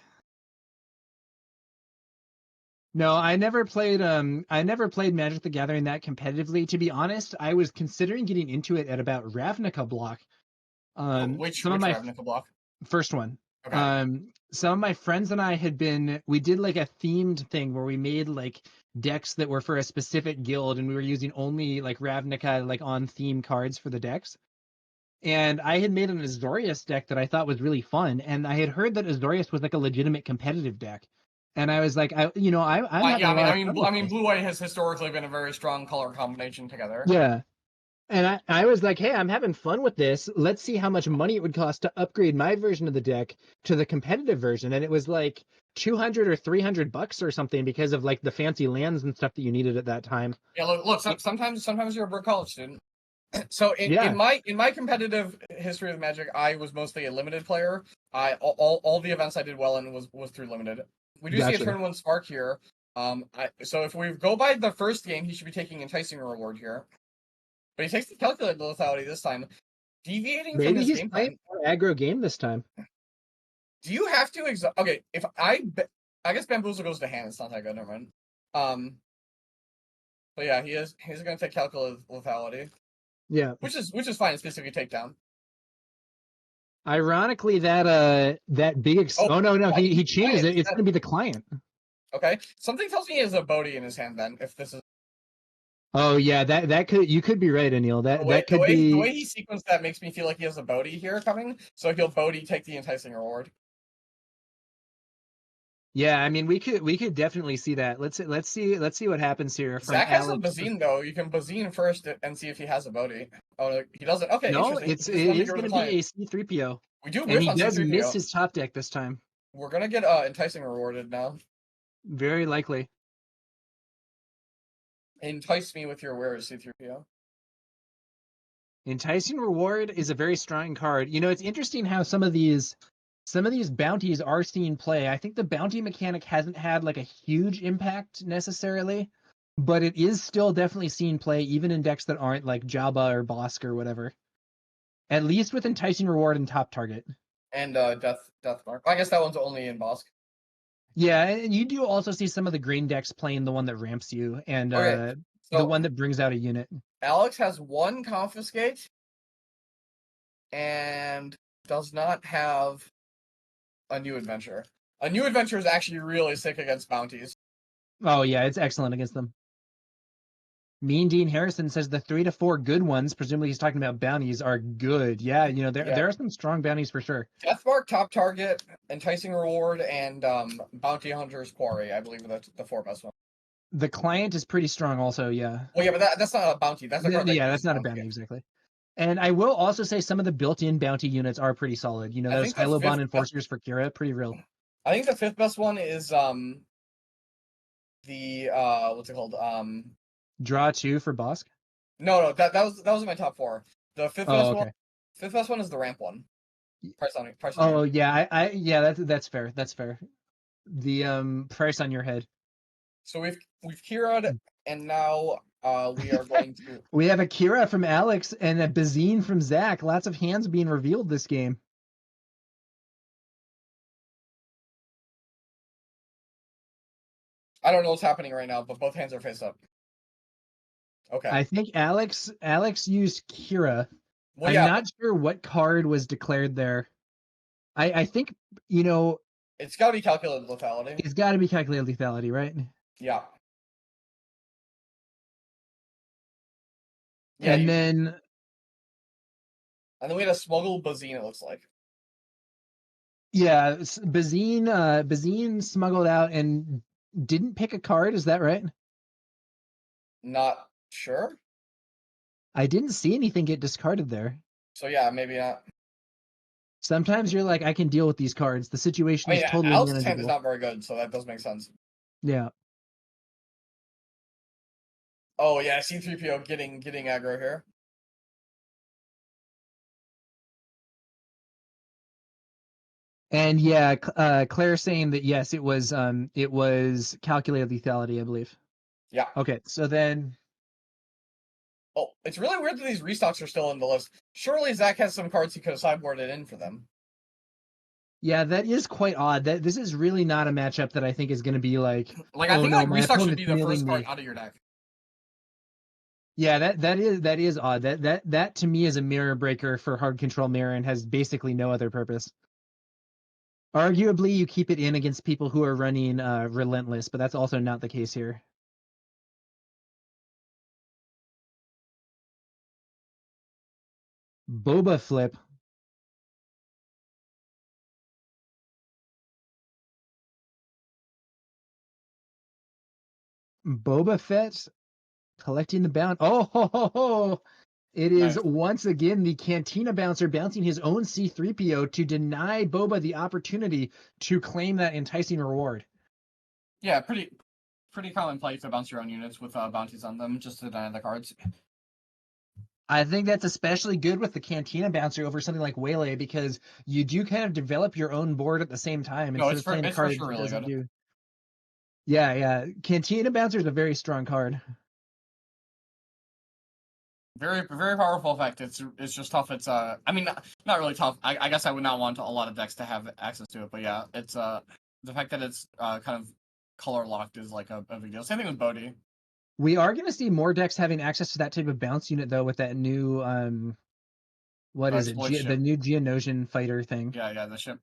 No, I never played Magic the Gathering that competitively. To be honest, I was considering getting into it at about Ravnica block. Which Some of my Ravnica block? first one. Okay. Some of my friends and I we did like a themed thing where we made like decks that were for a specific guild, and we were using only like Ravnica like on theme cards for the decks. And I had made an Azorius deck that I thought was really fun, and I had heard that Azorius was like a legitimate competitive deck. And I was like, I'm having Yeah, a lot of fun with this. blue white has historically been a very strong color combination together. Yeah. And I was like, hey, I'm having fun with this. Let's see how much money it would cost to upgrade my version of the deck to the competitive version. And it was like 200 or $300 or something because of like the fancy lands and stuff that you needed at that time. Yeah, look. Sometimes you're a broke college student. So Yeah, in my competitive history of Magic, I was mostly a limited player. All the events I did well in was through limited. We do see a gotcha. turn one spark here. So if we go by the first game, he should be taking enticing reward here. But he takes the calculated lethality this time, deviating from Maybe his he's game playing plan. more aggro game this time. Do you have to okay, if I guess Bamboozle goes to hand, it's not that good, never mind. But yeah, he's gonna take calculated lethality. Yeah. Which is fine, it's basically a takedown. Ironically, that big Oh, no, why did he he play changes it it. It's instead? gonna be the client. Okay. Something tells me he has a Bodhi in his hand then, if this is Oh yeah, that could you could be right, Aneil. That could the be. way he sequenced that makes me feel like he has a Bodhi here coming, so he'll Bodhi take the enticing reward. Yeah, I mean we could definitely see that. Let's see what happens here from Zach has a Alex. Bazine though. You can Bazine first and see if he has a Bodhi. Oh, he doesn't. Okay, No, interesting. it He's going to is get rid going of to the be client. a C3PO, We do and whiff he on does miss C3PO. his top deck this time. We're gonna get enticing rewarded now. Very likely. Entice me with your wares, C3PO. Enticing Reward is a very strong card. You know, it's interesting how some of these bounties are seen play. I think the bounty mechanic hasn't had like a huge impact necessarily, but it is still definitely seen play even in decks that aren't like Jabba or Bosk or whatever. At least with Enticing Reward and top target. And death mark. I guess that one's only in Bosk. Yeah, and you do also see some of the green decks playing the one that ramps you and Okay, the so one that brings out a unit. Alex has one confiscate and does not have a new adventure. A new adventure is actually really sick against bounties. Oh yeah, it's excellent against them. Mean Dean Harrison says the 3 to 4 good ones, presumably he's talking about bounties, are good. Yeah, you know, there are some strong bounties for sure. Deathmark, top target, enticing reward, and bounty hunter's quarry. I believe that's the four best ones. The client is pretty strong also, yeah. Well, yeah, but that's not a bounty. That's a card that Yeah, uses that's not a bounty. bounty exactly. And I will also say some of the built-in bounty units are pretty solid. You know, I those think the Hylobond fifth. Enforcers for qi'ra, pretty real. I think the fifth best one is the what's it called Draw 2 for Bosk. no that was in my top four. The Oh, okay. fifth best one is the ramp one. Price on Oh ramp. yeah, I yeah, that's fair. That's fair. The price on your head. So we've qi'ra'd, and now we are going to. We have a qi'ra from Alex and a Bazine from Zach. Lots of hands being revealed this game. I don't know what's happening right now, but both hands are face up. Okay. I think Alex used qi'ra. Well, I'm yeah, not sure what card was declared there. I think, you know, it's got to be calculated lethality. it's got to be calculated lethality, right? Yeah. Yeah, And then we had a smuggle Bazine, it looks like. yeah, Bazine smuggled out and didn't pick a card. Is that right? Not sure. I didn't see anything get discarded there. So yeah, maybe not. Sometimes you're like, I can deal with these cards. The situation I mean, is totally Alex's hand is manageable. not very good, so that does make sense. Yeah. Oh yeah, C3PO getting aggro here. And yeah, Claire's saying that yes, it was calculated lethality, I believe. Yeah. Okay, so then Oh, it's really weird that these restocks are still in the list. Surely Zach has some cards he could have sideboarded in for them. yeah, that is quite odd. That this is really not a matchup that I think is going to be like, Like, I oh think no, like my restock should be opponent's the milling first card me. out of your deck. Yeah, that is odd. That to me is a mirror breaker for hard control mirror and has basically no other purpose. Arguably, you keep it in against people who are running relentless, but that's also not the case here. Boba flip. Boba Fett collecting the bounty. Oh, ho, ho, ho. It is Nice. once again the Cantina Bouncer bouncing his own C3PO to deny Boba the opportunity to claim that enticing reward. Yeah, pretty common play to bounce your own units with bounties on them just to deny the cards. I think that's especially good with the Cantina Bouncer over something like Waylay because you do kind of develop your own board at the same time No, instead of playing a it's for card sure that really doesn't good. do. Yeah, yeah. Cantina Bouncer is a very strong card. Very powerful effect. It's just tough. It's I mean not really tough. I guess I would not want a lot of decks to have access to it, but yeah, it's the fact that it's kind of color locked is like a big deal. Same thing with Bodhi. We are going to see more decks having access to that type of bounce unit though with that new what is it? Exploit The ship. new Geonosian fighter thing. Yeah, the ship.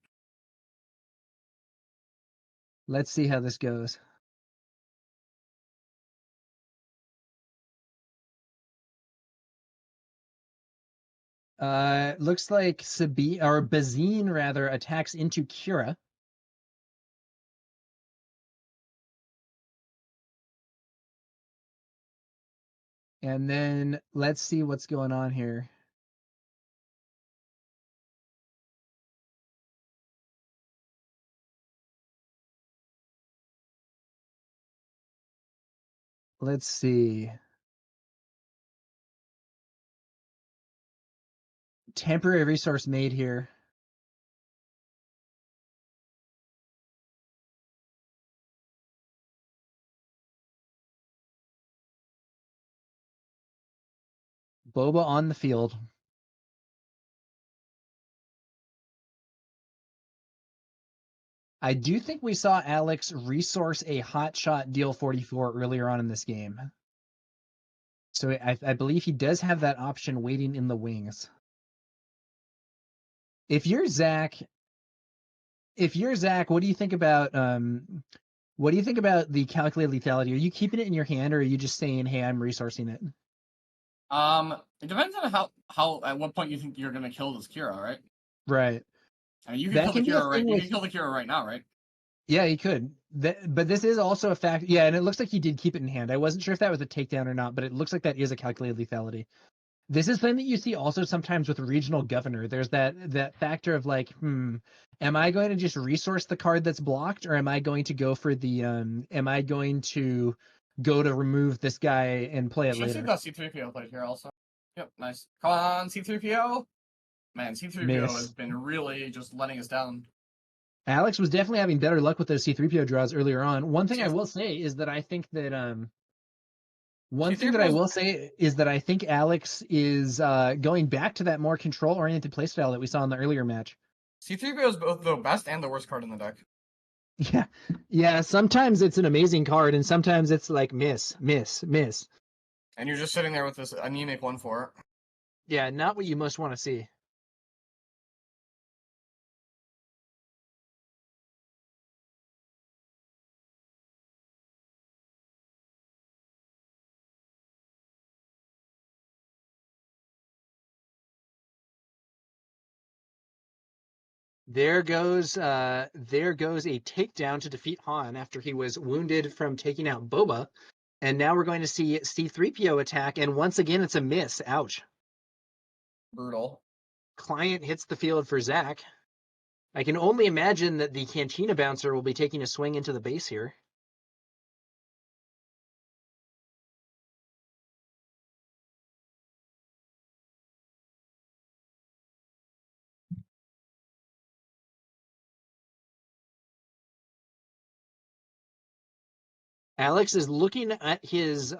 Let's see how this goes. Looks like Sabine or Bazine rather attacks into qi'ra. And then let's see what's going on here. Let's see. Temporary resource made here. Boba on the field. I do think we saw Alex resource a hot shot deal 44 earlier on in this game. So I believe he does have that option waiting in the wings. If you're Zach, what do you think about the calculated lethality? Are you keeping it in your hand or are you just saying, hey, I'm resourcing it? It depends on how at what point you think you're gonna kill this qi'ra, right? Right. I mean, you can That kill the can be a qi'ra right. thing You with can kill the qi'ra right now, right? Yeah, he could. But this is also a fact. Yeah, and it looks like he did keep it in hand. I wasn't sure if that was a takedown or not, but it looks like that is a calculated lethality. This is something that you see also sometimes with regional governor. There's that factor of like, am I going to just resource the card that's blocked, or am I going to go for the am I going to go to remove this guy and play You it should see later? the C3PO played here also. Yep, nice. Come on, C3PO. Man, C3PO has Miss. been really just letting us down. Alex was definitely having better luck with those C3PO draws earlier on. One thing I C- will say is that I think that C3PO's I think Alex is going back to that more control-oriented playstyle that we saw in the earlier match. C3PO is both the best and the worst card in the deck. Yeah, yeah. Sometimes it's an amazing card, and sometimes it's like miss, miss, miss. And you're just sitting there with this anemic 1/4. Yeah, not what you most want to see. There goes a takedown to defeat Han after he was wounded from taking out Boba. And now we're going to see C3PO attack, and once again it's a miss. Ouch. Brutal. Client hits the field for Zach. I can only imagine that the Cantina Bouncer will be taking a swing into the base here. Alex is looking at his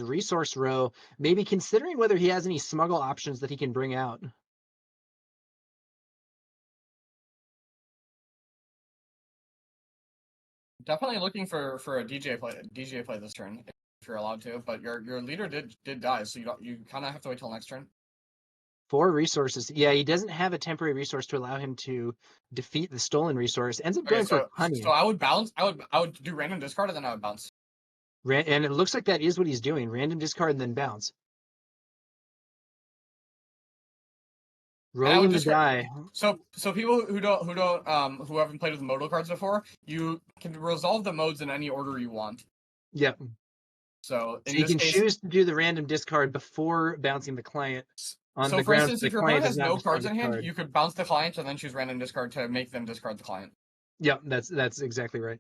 resource row, maybe considering whether he has any smuggle options that he can bring out. Definitely looking for a DJ play this turn if you're allowed to. But your leader did die, so you kind of have to wait till next turn. 4 resources. Yeah, he doesn't have a temporary resource to allow him to defeat the stolen resource. Ends up going for honey. So I would bounce. I would do random discard and then I would bounce. And it looks like that is what he's doing. Random discard and then bounce. Rolling the die. So people who haven't played with modal cards before, you can resolve the modes in any order you want. Yep. So in you this can case, choose to do the random discard before bouncing the client. So for instance, if your opponent has no cards in hand, you could bounce the client and then choose random discard to make them discard the client. Yep, that's exactly right.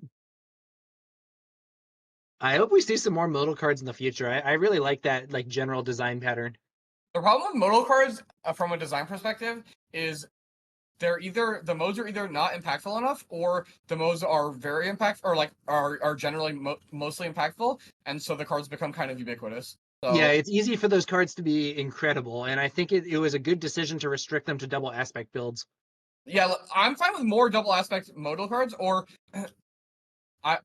I hope we see some more modal cards in the future. I really like that general design pattern. The problem with modal cards from a design perspective is the modes are either not impactful enough, or the modes are very impactful, or are generally mostly impactful, and so the cards become kind of ubiquitous. So, yeah, it's easy for those cards to be incredible, and I think it was a good decision to restrict them to double aspect builds. Yeah, I'm fine with more double aspect modal cards, or I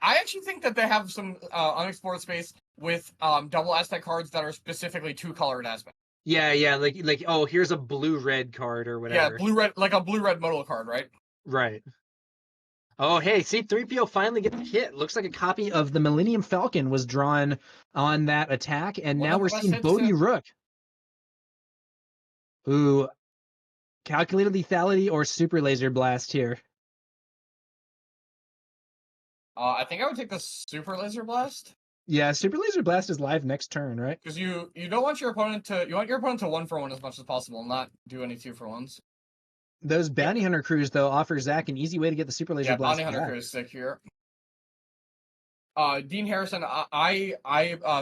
actually think that they have some unexplored space with double aspect cards that are specifically 2-colored aspect. Yeah, like oh, here's a blue-red card or whatever. Yeah, blue-red, like a blue-red modal card, right? Right. Oh, hey, C-3PO finally gets hit. Looks like a copy of the Millennium Falcon was drawn on that attack, and now we're seeing Bodhi Rook. Ooh, calculated lethality or super laser blast here? I think I would take the super laser blast. Yeah, super laser blast is live next turn, right? Because you don't want your opponent to 1-for-1 as much as possible, not do any 2-for-1s. Those bounty hunter crews though offer Zach an easy way to get the super laser blast. Yeah, bounty hunter crew is sick here. Dean Harrison, I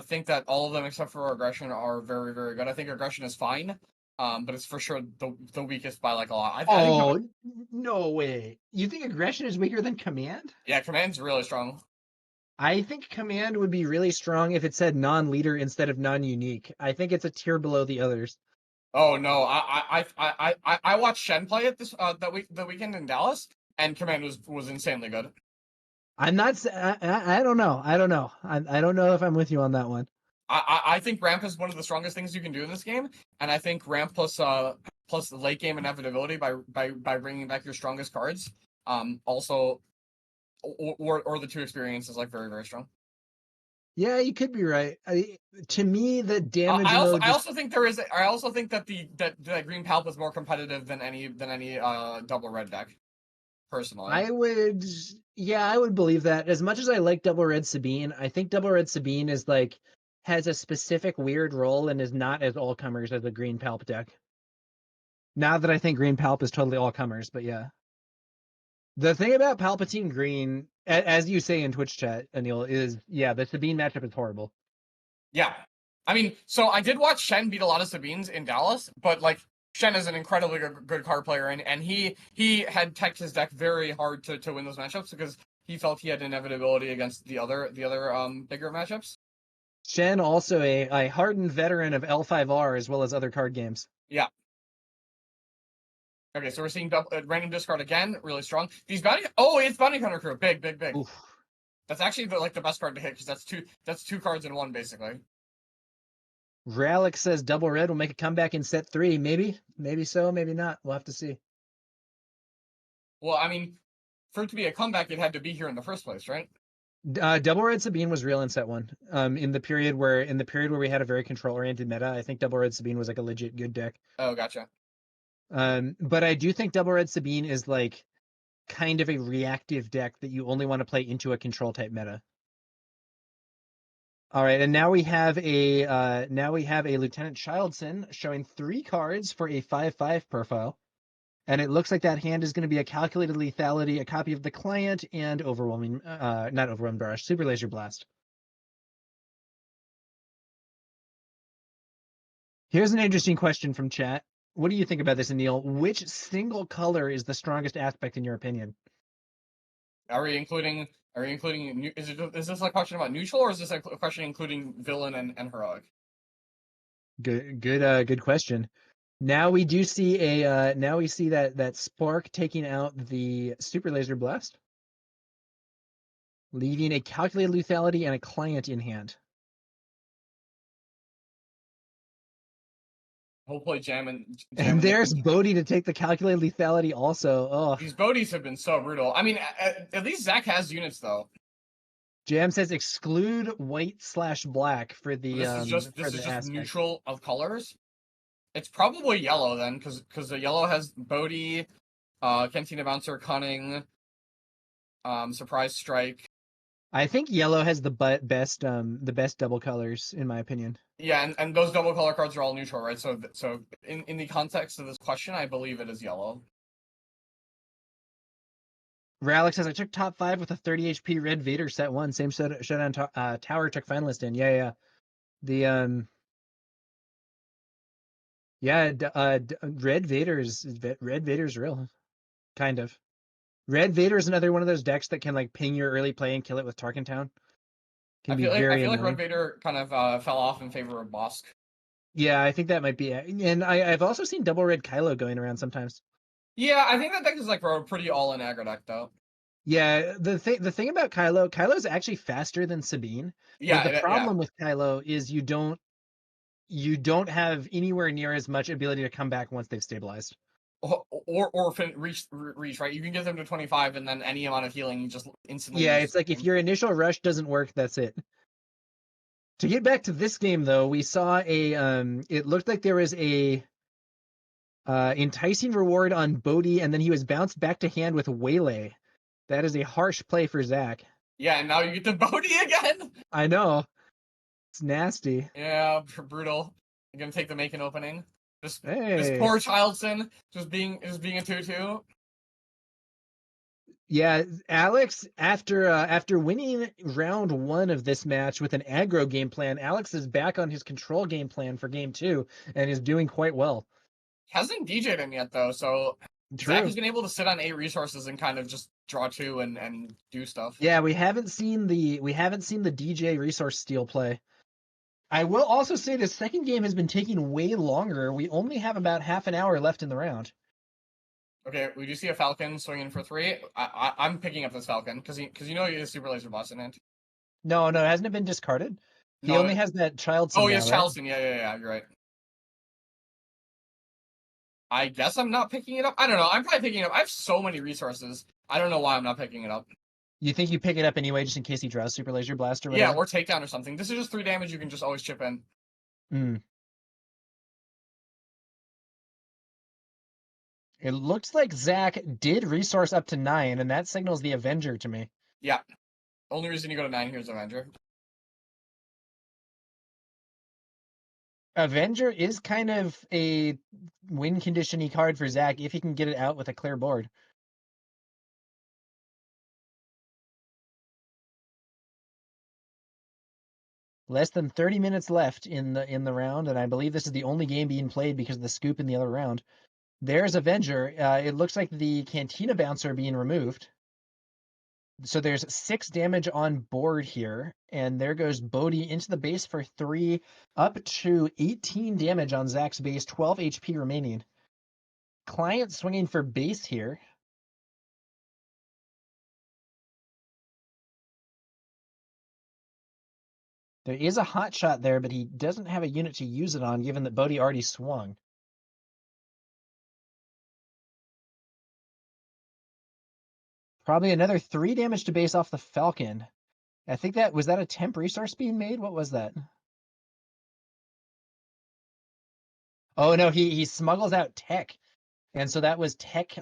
think that all of them except for aggression are very, very good. I think aggression is fine, but it's for sure the weakest by like a lot. I think no way! You think aggression is weaker than command? Yeah, command's really strong. I think command would be really strong if it said non-leader instead of non-unique. I think it's a tier below the others. Oh no, I watched Shen play it the weekend in Dallas, and command was insanely good. I'm not. I don't know. I don't know. I don't know if I'm with you on that one. I think ramp is one of the strongest things you can do in this game, and I think ramp plus late game inevitability by bringing back your strongest cards, also, or the 2 experience is like very, very strong. Yeah, you could be right. To me, the damage. I also think that the green palp is more competitive than any double red deck. Personally, I would believe that. As much as I like double red Sabine, I think double red Sabine is has a specific weird role and is not as all comers as a green palp deck. Now that I think green palp is totally all comers, but yeah. The thing about Palpatine Green, as you say in Twitch chat, Aneil, is the Sabine matchup is horrible. Yeah, I mean, so I did watch Shen beat a lot of Sabines in Dallas, but Shen is an incredibly good card player, and he had teched his deck very hard to win those matchups because he felt he had inevitability against the other bigger matchups. Shen also a hardened veteran of L5R as well as other card games. Yeah. Okay, so we're seeing random discard again, really strong. These it's bounty hunter crew, big. Oof. That's actually the best card to hit because that's two cards in one basically. Rallick says double red will make a comeback in set 3. Maybe so, maybe not. We'll have to see. Well, I mean, for it to be a comeback, it had to be here in the first place, right? Double red Sabine was real in set 1. In the period where we had a very control oriented meta, I think double red Sabine was a legit good deck. Oh, gotcha. But I do think double red Sabine is kind of a reactive deck that you only want to play into a control type meta. All right, and now we have a Lieutenant Childson showing 3 cards for a 5/5 profile, and it looks like that hand is going to be a calculated lethality, a copy of the client, and not overwhelming barrage, super laser blast. Here's an interesting question from chat. What do you think about this, Aneil? Which single color is the strongest aspect in your opinion? Are we including? Is this a question about neutral, or is this a question including villain and heroic? Good question. Now we do see now we see that Spark taking out the Super Laser Blast, leaving a calculated lethality and a client in hand. Hopefully, jamming. And there's Bodhi to take the calculated lethality also. Oh, These Bodhies have been so brutal. I mean, at least Zach has units though. Jam says exclude white/black for the This is just aspect. neutral of colors. It's probably yellow then, because the yellow has Bodhi, Cantina Bouncer, Cunning, Surprise Strike. I think yellow has the best double colors in my opinion. Yeah, and those double color cards are all neutral, right? So in the context of this question, I believe it is yellow. Ralex says I took top 5 with a 30 HP Red Vader set 1. Same showdown tower took finalist in. Yeah. The Red Vader's real, kind of. Red Vader is another one of those decks that can like ping your early play and kill it with Tarkentown. I feel like Red Vader kind of fell off in favor of Bosk. Yeah, I think that might be it. And I've also seen double red Kylo going around sometimes. Yeah, I think that deck is like a pretty all-in aggro deck though. Yeah, the thing about Kylo's actually faster than Sabine. Yeah, but the problem with Kylo is you don't have anywhere near as much ability to come back once they've stabilized. Or reach, right? You can get them to 25 and then any amount of healing you just instantly. Yeah, it's like if your initial rush doesn't work, that's it. To get back to this game though, we saw it looked like there was a enticing reward on Bodhi, and then he was bounced back to hand with Waylay. That is a harsh play for Zach. Yeah, and now you get the Bodhi again. I know. It's nasty. Yeah, brutal. You're gonna take the Macon opening. This poor Childson just being a 2/2. Yeah, Alex, after winning round 1 of this match with an aggro game plan, Alex is back on his control game plan for game 2 and is doing quite well. Hasn't DJ'd him yet though, so True. Zach has been able to sit on 8 resources and kind of just draw 2 and do stuff. Yeah, we haven't seen the DJ resource steal play. I will also say the second game has been taking way longer. We only have about half an hour left in the round. Okay, we do see a Falcon swinging for 3. I'm picking up this Falcon because you know he has Super Laser Blast in it. No, hasn't it been discarded? He only has that Childson. Oh, yes, Childson. Yeah, you're right. I guess I'm not picking it up. I don't know. I'm probably picking it up. I have so many resources. I don't know why I'm not picking it up. You think you pick it up anyway, just in case he draws Super Laser Blast or whatever? Yeah, or takedown or something. This is just 3 damage you can just always chip in. It looks like Zach did resource up to 9, and that signals the Avenger to me. Yeah. Only reason you go to 9 here is Avenger. Avenger is kind of a win condition-y card for Zach if he can get it out with a clear board. Less than 30 minutes left in the round, and I believe this is the only game being played because of the scoop in the other round. There's Avenger. It looks like the Cantina Bouncer being removed. So there's 6 damage on board here, and there goes Bodhi into the base for 3, up to 18 damage on Zach's base, 12 HP remaining. Client swinging for base here. There is a hot shot there, but he doesn't have a unit to use it on, given that Bodhi already swung. Probably another 3 damage to base off the Falcon. I think was that a temp resource being made? What was that? Oh no, he smuggles out tech. And so that was tech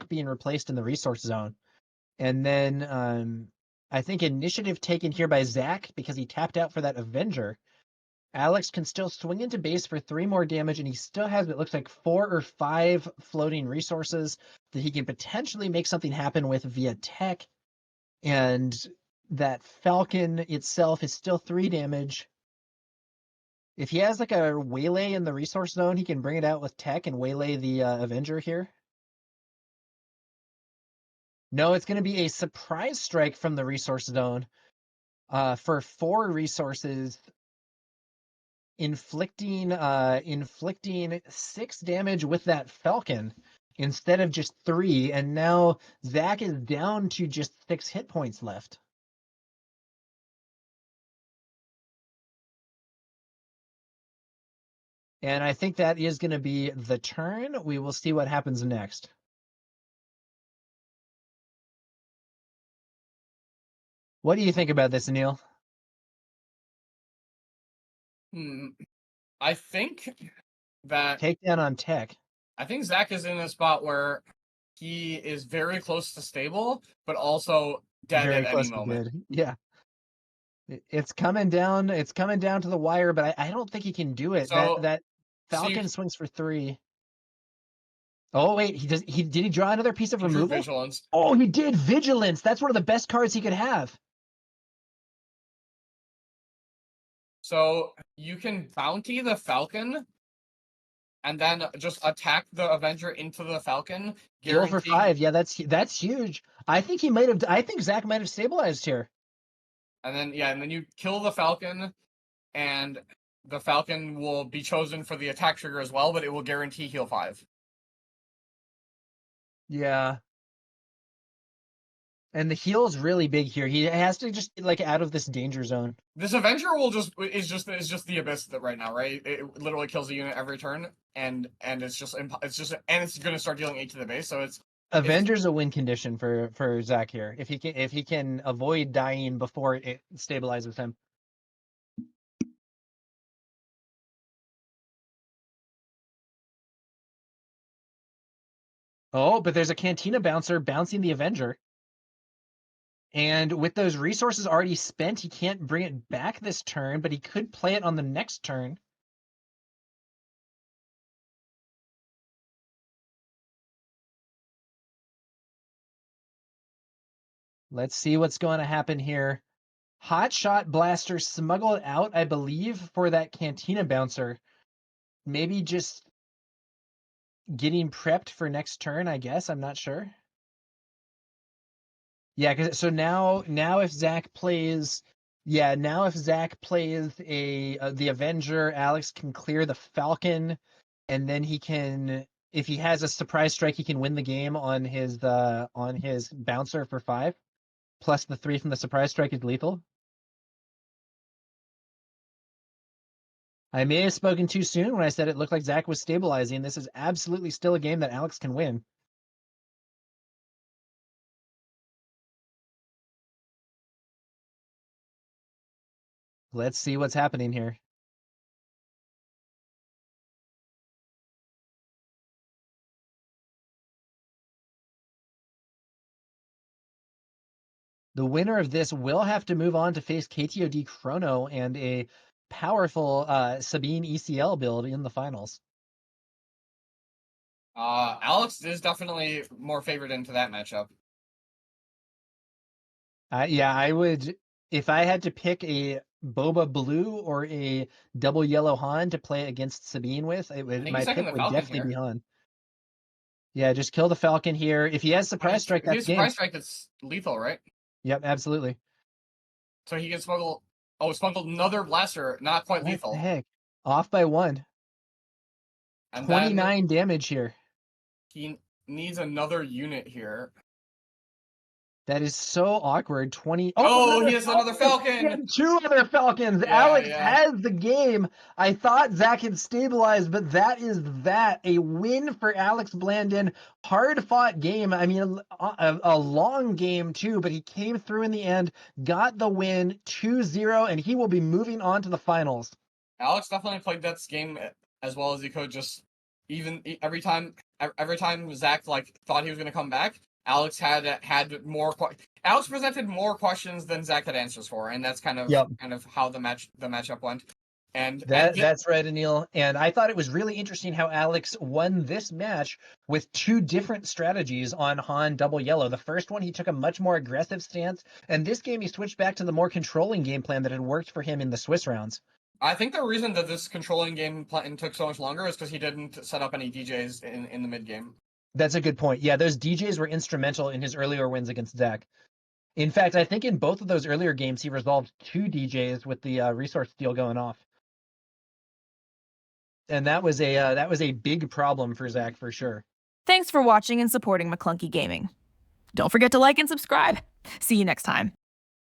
being replaced in the resource zone. And then I think initiative taken here by Zach because he tapped out for that Avenger. Alex can still swing into base for 3 more damage, and he still has, it looks like, 4 or 5 floating resources that he can potentially make something happen with via tech. And that Falcon itself is still 3 damage. If he has like a waylay in the resource zone, he can bring it out with tech and waylay the Avenger here. No, it's going to be a surprise strike from the resource zone for 4 resources, inflicting 6 damage with that Falcon instead of just 3. And now Zach is down to just 6 hit points left. And I think that is going to be the turn. We will see what happens next. What do you think about this, Aneil? I think that Takedown on tech. I think Zach is in a spot where he is very close to stable, but also dead Very at close any to moment. good. Yeah. It's coming down. It's coming down to the wire, but I don't think he can do it. So, That Falcon swings for 3. Oh wait, did he draw another piece of he drew removal? Vigilance. Oh, he did Vigilance. That's one of the best cards he could have. So you can bounty the Falcon and then just attack the Avenger into the Falcon. Heal for 5. Yeah, that's huge. I think Zach might have stabilized here. And then you kill the Falcon, and the Falcon will be chosen for the attack trigger as well, but it will guarantee heal 5. Yeah. And the heal is really big here. He has to just get out of this danger zone. This Avenger is just the Abyss that right now, right? It literally kills a unit every turn, and it's gonna start dealing 8 to the base. So Avenger's a win condition for Zach here. If he can avoid dying before it stabilizes him. Oh, but there's a Cantina bouncer bouncing the Avenger. And with those resources already spent, he can't bring it back this turn, but he could play it on the next turn. Let's see what's going to happen here. Hotshot Blaster smuggled out, I believe, for that Cantina bouncer. Maybe just getting prepped for next turn, I guess. I'm not sure. Yeah, because so now if Zach plays, the Avenger, Alex can clear the Falcon, and then he can, if he has a surprise strike, he can win the game on his bouncer for 5, plus the 3 from the surprise strike is lethal. I may have spoken too soon when I said it looked like Zach was stabilizing. This is absolutely still a game that Alex can win. Let's see what's happening here. The winner of this will have to move on to face KTOD Chrono and a powerful Sabine ECL build in the finals. Alex is definitely more favored into that matchup. Yeah, I would, if I had to pick a Boba Blue or a double yellow Han to play against Sabine with, my pick would definitely be Han. Yeah, just kill the Falcon here. If he has surprise strike, that's game. Surprise strike, that's lethal, right? Yep, absolutely. So he can smuggled another blaster, not quite lethal. What the heck? Off by 1. And 29 damage here. He needs another unit here. That is so awkward. 20. Oh, he has another Falcon. He had 2 other Falcons. Yeah, Alex has the game. I thought Zach had stabilized, but that is a win for Alex Blandin. Hard fought game. I mean, a long game too, but he came through in the end, got the win 2-0, and he will be moving on to the finals. Alex definitely played that game as well as he could. Just every time Zach thought he was going to come back, Alex had more. Alex presented more questions than Zach had answers for, and that's kind of how the matchup went. And that's right, Aneil. And I thought it was really interesting how Alex won this match with 2 different strategies on Han double yellow. The first one, he took a much more aggressive stance, and this game he switched back to the more controlling game plan that had worked for him in the Swiss rounds. I think the reason that this controlling game plan took so much longer is because he didn't set up any DJs in the mid game. That's a good point. Yeah, those DJs were instrumental in his earlier wins against Zach. In fact, I think in both of those earlier games, he resolved 2 DJs with the resource steal going off. And that was a big problem for Zach for sure. Thanks for watching and supporting Maclunky Gaming. Don't forget to like and subscribe. See you next time.